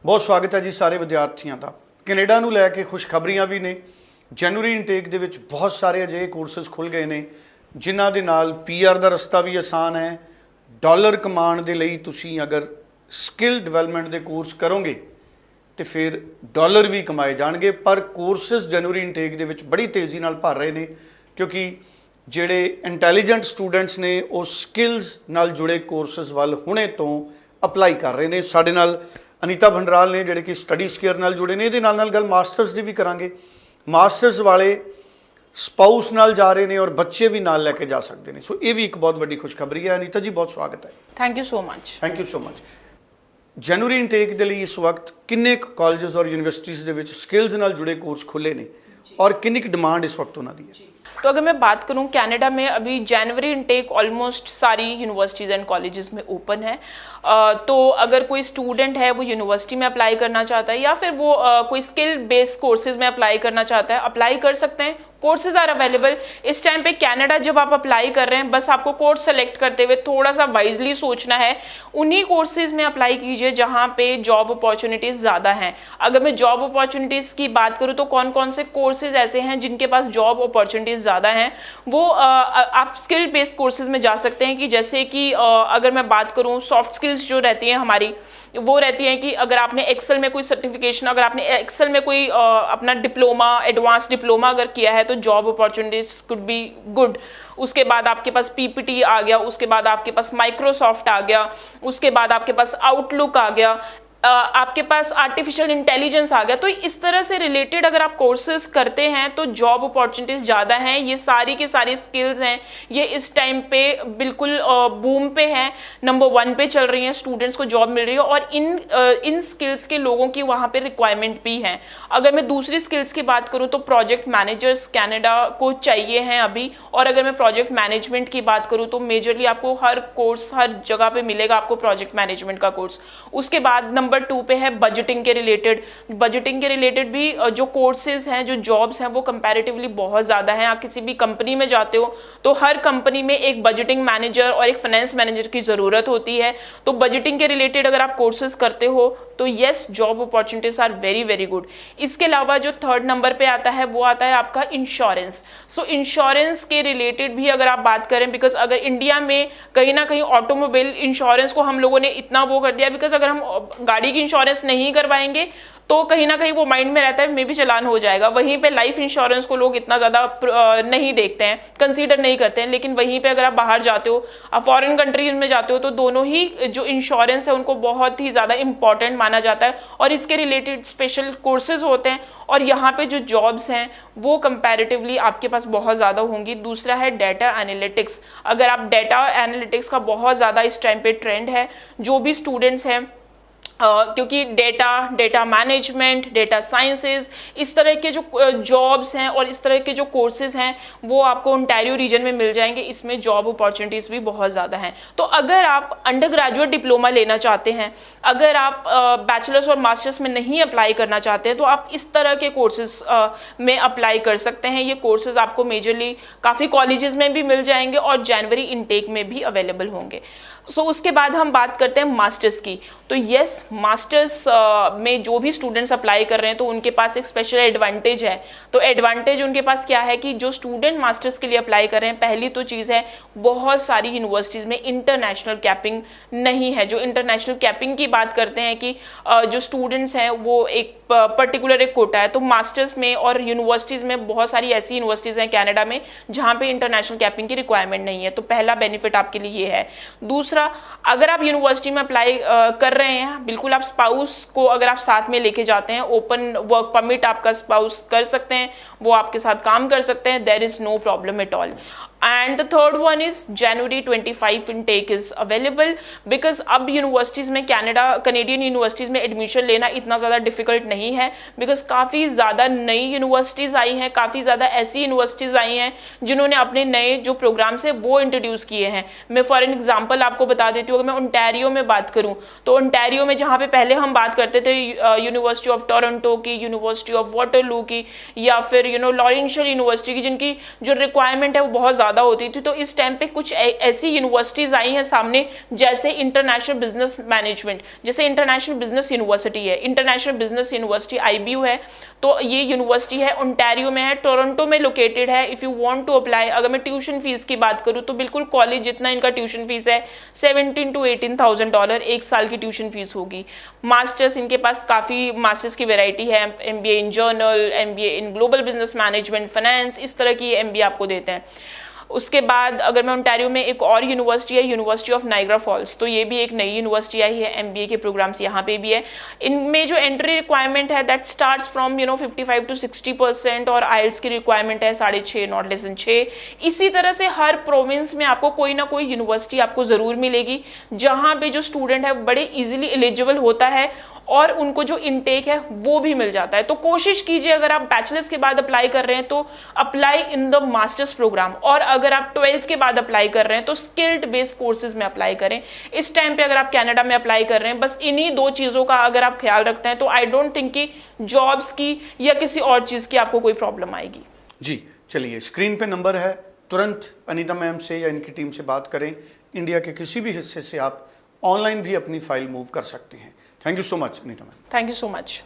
बहुत स्वागत है जी सारे विद्यार्थियों का। कनेडा नूं लैके खुशखबरियां भी ने। जनवरी इनटेक दे विच बहुत सारे अजे कोर्सेस खुल गए ने जिन्हां दे नाल PR का रस्ता भी आसान है। डॉलर कमाण दे लई तुसीं अगर स्किल डिवेलपमेंट के कोर्स करोगे तो फिर डॉलर भी कमाए जाणगे। पर कोर्सेस जनवरी इनटेक दे विच बड़ी तेज़ी नाल भर रहे हैं क्योंकि ਜਿਹੜੇ इंटैलीजेंट स्टूडेंट्स ने वो स्किल्स नाल जुड़े कोर्सेस वाल हुणे तो अपलाई कर रहे हैं। साडे नाल अनीता भंडराल ने जिहड़े कि स्टडी स्केयर नाल जुड़े ने। इहदे नाल गल मास्टर्स की भी करांगे। मास्टर्स वाले स्पाउस नाल जा रहे हैं और बच्चे भी नाल लैके जा सकते हैं। सो ये भी एक बहुत बड़ी खुशखबरी है। अनीता जी बहुत स्वागत है। Thank you so much. Thank you so much. January intake के लिए इस वक्त किन्ने कॉलेजेस और यूनिवर्सिटीज़ दे विच स्किल्स नाल जुड़े कोर्स खुले ने और किन्नी डिमांड इस वक्त उन्हां दी है? तो अगर मैं बात करूं कनाडा में अभी जनवरी इनटेक ऑलमोस्ट सारी यूनिवर्सिटीज़ एंड कॉलेजेस में ओपन है। तो अगर कोई स्टूडेंट है वो यूनिवर्सिटी में अप्लाई करना चाहता है या फिर वो कोई स्किल बेस्ड कोर्सेज में अप्लाई करना चाहता है, अप्लाई कर सकते हैं। Courses are available. इस टाइम पे कनाडा जब आप अप्लाई कर रहे हैं बस आपको कोर्स सेलेक्ट करते हुए थोड़ा सा वाइजली सोचना है। उन्हीं कोर्सेज में अप्लाई कीजिए जहां पे जॉब अपॉर्चुनिटीज़ ज़्यादा हैं। अगर मैं जॉब अपॉर्चुनिटीज़ की बात करूं तो कौन कौन से कोर्सेज ऐसे हैं जिनके पास जॉब अपॉर्चुनिटीज़ ज़्यादा हैं, वो आप स्किल बेस्ड कोर्सेज में जा सकते हैं। कि जैसे कि अगर मैं बात करूँ सॉफ्ट स्किल्स जो रहती हैं हमारी, वो रहती हैं कि अगर आपने एक्सेल में कोई सर्टिफिकेशन, अगर आपने एक्सेल में कोई अपना डिप्लोमा, एडवांस डिप्लोमा अगर किया है तो job opportunities could be good. उसके बाद आपके पास PPT आ गया, उसके बाद आपके पास माइक्रोसॉफ्ट आ गया, उसके बाद आपके पास आउटलुक आ गया, आपके पास आर्टिफिशियल इंटेलिजेंस आ गया। तो इस तरह से रिलेटेड अगर आप कोर्सेज करते हैं तो जॉब अपॉर्चुनिटीज़ ज़्यादा हैं। ये सारी की सारी स्किल्स हैं, ये इस टाइम पे बिल्कुल बूम पे हैं, नंबर 1 पे चल रही हैं, स्टूडेंट्स को जॉब मिल रही है और इन स्किल्स के लोगों की वहाँ पे रिक्वायरमेंट भी है। अगर मैं दूसरी स्किल्स की बात करूँ तो प्रोजेक्ट मैनेजर्स कनाडा को चाहिए हैं अभी। और अगर मैं प्रोजेक्ट मैनेजमेंट की बात करूँ तो मेजरली आपको हर कोर्स हर जगह पे मिलेगा आपको प्रोजेक्ट मैनेजमेंट का कोर्स। उसके बाद नंबर 2 पे है बजटिंग के रिलेटेड। बजटिंग के रिलेटेड भी जो कोर्सेज हैं, जो जॉब्स हैं वो कंपैरेटिवली बहुत ज़्यादा हैं। आप किसी भी कंपनी में जाते हो तो हर कंपनी में एक बजटिंग मैनेजर और एक फाइनेंस मैनेजर की ज़रूरत होती है। तो बजटिंग के रिलेटेड अगर आप कोर्सेज करते हो तो yes, job opportunities are very very good. इसके अलावा जो 3rd नंबर पे आता है वो आता है आपका इंश्योरेंस। सो इंश्योरेंस के रिलेटेड भी अगर आप बात करें, बिकॉज अगर इंडिया में कहीं ना कहीं ऑटोमोबाइल इंश्योरेंस को हम लोगों ने इतना वो कर दिया, बिकॉज अगर हम गाड़ी की इंश्योरेंस नहीं करवाएंगे तो कहीं ना कहीं वो माइंड में रहता है मे भी चालान हो जाएगा। वहीं पे लाइफ इंश्योरेंस को लोग इतना ज़्यादा नहीं देखते हैं, कंसीडर नहीं करते हैं। लेकिन वहीं पे अगर आप बाहर जाते हो, आप फॉरेन कंट्रीज में जाते हो तो दोनों ही जो इंश्योरेंस है उनको बहुत ही ज़्यादा इंपॉर्टेंट माना जाता है और इसके रिलेटेड स्पेशल कोर्सेज होते हैं। और यहाँ पे जो जॉब्स हैं वो कंपैरेटिवली आपके पास बहुत ज़्यादा होंगी। दूसरा है डेटा एनालिटिक्स। अगर आप डेटा एनालिटिक्स का बहुत ज़्यादा इस टाइम पे ट्रेंड है, जो भी स्टूडेंट्स हैं क्योंकि डेटा मैनेजमेंट, डेटा साइंसेज, इस तरह के जो जॉब्स हैं और इस तरह के जो कोर्सेज हैं वो आपको ओंटारियो रीजन में मिल जाएंगे। इसमें जॉब अपॉर्चुनिटीज़ भी बहुत ज़्यादा हैं। तो अगर आप अंडर ग्रेजुएट डिप्लोमा लेना चाहते हैं, अगर आप बैचलर्स और मास्टर्स में नहीं अप्लाई करना चाहते हैं तो आप इस तरह के कोर्सेज में अप्लाई कर सकते हैं। ये कोर्सेज आपको मेजरली काफ़ी कॉलेजेस में भी मिल जाएंगे और जनवरी इनटेक में भी अवेलेबल होंगे। सो उसके बाद हम बात करते हैं मास्टर्स की। तो येस, मास्टर्स में जो भी स्टूडेंट्स अप्लाई कर रहे हैं तो उनके पास एक स्पेशल एडवांटेज है। तो एडवांटेज उनके पास क्या है कि जो स्टूडेंट मास्टर्स के लिए अप्लाई कर रहे हैं, पहली तो चीज़ है बहुत सारी यूनिवर्सिटीज़ में इंटरनेशनल कैपिंग नहीं है। जो इंटरनेशनल कैपिंग की बात करते हैं कि जो स्टूडेंट्स हैं वो एक पर्टिकुलर एक कोटा है, तो मास्टर्स में और यूनिवर्सिटीज़ में बहुत सारी ऐसी यूनिवर्सिटीज़ हैं कनाडा में जहाँ पे इंटरनेशनल कैपिंग की रिक्वायरमेंट नहीं है। तो पहला बेनिफिट आपके लिए ये है। दूसरा, अगर आप यूनिवर्सिटी में अप्लाई कर रहे हैं, बिल्कुल आप स्पाउस को अगर आप साथ में लेके जाते हैं, ओपन वर्क परमिट आपका स्पाउस कर सकते हैं, वो आपके साथ काम कर सकते हैं, there is no problem at all. And the third one is January 25 intake is available because अब यूनिवर्सिटीज़ में कनेडियन यूनिवर्सिटीज़ में एडमिशन लेना इतना ज़्यादा डिफिकल्ट नहीं है, बिकॉज काफ़ी ज़्यादा नई यूनिवर्सिटीज़ आई हैं, काफ़ी ज़्यादा ऐसी यूनिवर्सिटीज़ आई हैं जिन्होंने अपने नए जो प्रोग्राम्स हैं वो इंट्रोड्यूस किए हैं। मैं फॉर एन एग्जांपल आपको बता देती हूँ, अगर मैं ओंटारियो में बात करूँ तो ओंटारियो में जहाँ पे पहले हम बात करते थे यूनिवर्सिटी ऑफ टोरंटो की, यूनिवर्सिटी ऑफ वाटरलू की या फिर लॉरेंशियल यूनिवर्सिटी की, जिनकी जो रिक्वायरमेंट है वो बहुत ज़्यादा ज़्यादा होती थी, तो इस टाइम पे कुछ ऐसी यूनिवर्सिटीज़ आई हैं सामने, जैसे इंटरनेशनल बिजनेस मैनेजमेंट, जैसे इंटरनेशनल बिजनेस यूनिवर्सिटी है, इंटरनेशनल बिजनेस यूनिवर्सिटी IBU है। तो ये यूनिवर्सिटी है, ओंटारियो में है, टोरंटो में लोकेटेड है। If you want to apply, अगर मैं ट्यूशन फीस की बात करूँ तो बिल्कुल कॉलेज जितना इनका ट्यूशन फीस है, $17,000 to $18,000 एक साल की ट्यूशन फीस होगी। मास्टर्स इनके पास काफ़ी मास्टर्स की वैरायटी है, MBA in journal, MBA in global business management, finance, इस तरह की MBA आपको देते हैं। उसके बाद अगर मैं ओंटारियो में एक और यूनिवर्सिटी है, यूनिवर्सिटी ऑफ नाइग्रा फॉल्स, तो ये भी एक नई यूनिवर्सिटी आई है, MBA के प्रोग्राम्स यहाँ पे भी है। इनमें जो एंट्री रिक्वायरमेंट है दैट स्टार्ट्स फ्रॉम 55 to 60%, और IELTS की रिक्वायरमेंट है 6.5, नॉट लेस देन 6। इसी तरह से हर प्रोविंस में आपको कोई ना कोई यूनिवर्सिटी आपको ज़रूर मिलेगी, जहाँ पे जो स्टूडेंट है बड़े ईजिली एलिजिबल होता है और उनको जो इनटेक है वो भी मिल जाता है। तो कोशिश कीजिए, अगर आप बैचलर्स के बाद अप्लाई कर रहे हैं तो apply in the master's program, और अगर आप 12th के बाद अप्लाई कर रहे हैं तो स्किल्ड बेस्ड कोर्सेज में अप्लाई करें। इस टाइम पे अगर आप कनाडा में अप्लाई कर रहे हैं, बस इन्हीं 2 चीज़ों का अगर आप ख्याल रखते हैं तो आई डोंट थिंक कि जॉब्स की या किसी और चीज़ की आपको कोई प्रॉब्लम आएगी। जी चलिए, स्क्रीन पे नंबर है, तुरंत अनीता मैम से या इनकी टीम से बात करें। इंडिया के किसी भी हिस्से से आप ऑनलाइन भी अपनी फाइल मूव कर सकते हैं। Thank you so much Anita ma'am. Thank you so much.